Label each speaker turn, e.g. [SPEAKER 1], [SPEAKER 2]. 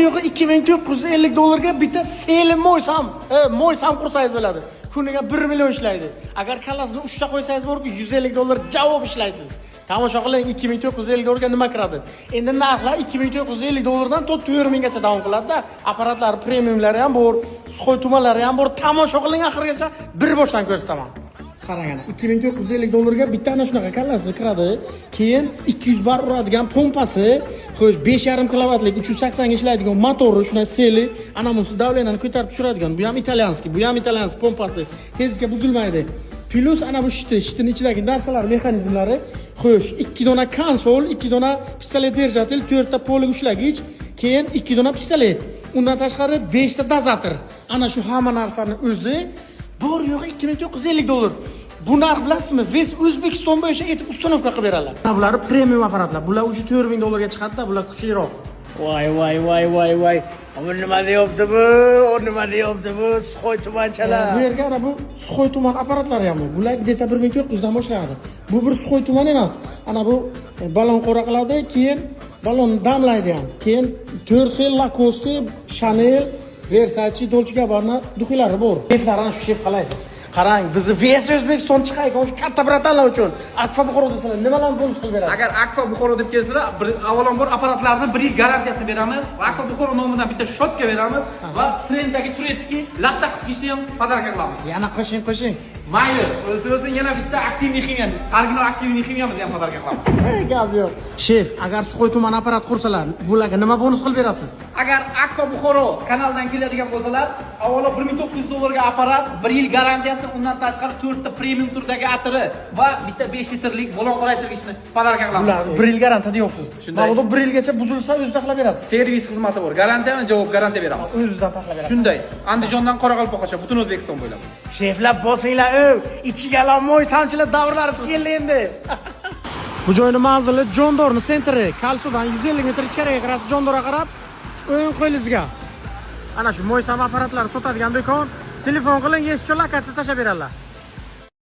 [SPEAKER 1] yo'g'i 2950 dollarga bitta seli mo'ysam qursangiz bo'ladi. Kuniga 1 million ishlaydi. Agar kallasini 3 ta qo'ysangiz borku 150 dollar javob ishlaysiz. Tomosha qiling, 2950 dollarga nima kiradi? Endi narxlar 2950 dollardan to 4000 gacha davom qiladi-da. Apparatlari premiumlari ham bor, suxoy tumanlari ham bor. Tomosha qiling oxirigacha bir boshdan ko'rsataman. Qarang, 2950 dollarga bitta ana shunaqa kallasi kiradi. Keyin 200 bar uradigan pompasi, xo'sh 5,5 kilovatlik 380 ga ishlaydigan motori, shuna seli, ana bunisi davleniyani ko'tarib tushiradigan. Bu ham italyanskiy pompasi. Tezlikka buzilmaydi. Plus ana bu shitning ichidagi narsalar, mexanizmlari, xo'sh 2 dona konsol, 2 dona pistolet держатель, 4 ta polig ushlagich, keyin 2 dona pistolet. Undan tashqari 5 ta dozator. Ana shu hamma narsani o'zi bor yo'q 2950 dollar. Bu narx bilasizmi? Ves O'zbekiston bo'yicha etib uстановка qilib beradilar. Bular premium apparatlar. Bular o'sha 4000 dollarga chiqadi-da, bular kuchliroq. Voy. Bu nima deyapti bu? Nima deyapti bu? Suxoy tumanchalar. Bu yerga ana bu suxoy tuman apparatlari ham bor. Bular deta 1900 dan boshlaydi. Bu bir suxoy tuman emas. Ana bu balon qora qiladi, keyin balon damlaydi ham. Keyin 4 xil Lacoste, Chanel, Versace, Dolce Gabbana duxilari bor. Sheflarni shu shef qalaysiz? Qarang, bizni VS O'zbekiston chiqayotgan shu katta bratlar uchun Akfa Buxoro desalar nimalarni bonus qilib berasiz?
[SPEAKER 2] Agar Akfa Buxoro deb kelsalar, avvalambor apparatlarni 1 yil garantiyasini beramiz. Akfa Buxoro nomidan bitta shotka beramiz va trenddagi turetskiy latta qisqichni ham podarka qilamiz.
[SPEAKER 1] Yana qo'shing.
[SPEAKER 2] Mayli, o'zi yana bitta aktivniy ximiya, original aktivniy ximiyamizni ham podarka qilamiz.
[SPEAKER 1] Gap yo'q. Shef, agar suxoy tuman apparat qursalar, bularga nima bonus qilib berasiz?
[SPEAKER 2] Agar Akfa Buxoro kanalidan keladigan bo'lsalar, avvalo 1900 dollarga apparat, 1 yil garantiyasi, undan tashqari 4 ta premium turdagi atiri va bitta 5 litrlik balon qoraytirgichni podarka qilamiz.
[SPEAKER 1] Bular 1 yil garantiya deyapsiz.
[SPEAKER 2] Shunday.
[SPEAKER 1] Mana bu 1 yilgacha buzilsa o'zida taxlab berasiz.
[SPEAKER 2] Servis xizmati bor. Garantiya va javob garantiya beramiz.
[SPEAKER 1] O'zida taxlab berasiz.
[SPEAKER 2] Shunday. Andijondan Qoraqalpoqgacha butun O'zbekiston bo'ylab.
[SPEAKER 1] Sheflar bosinglar, ichiga lamoy samchilar davrlari keldi endi. Bu joyning manzili Jondorning sentri. Kalsudan 150 metr ichkariga kirasiz, Jondorga qarab, o'ng qo'lingizga. Ana shu mo'ysam apparatlari sotadigan do'kon. Telefon qiling, eshitcha lokatsiya tashlab beradilar.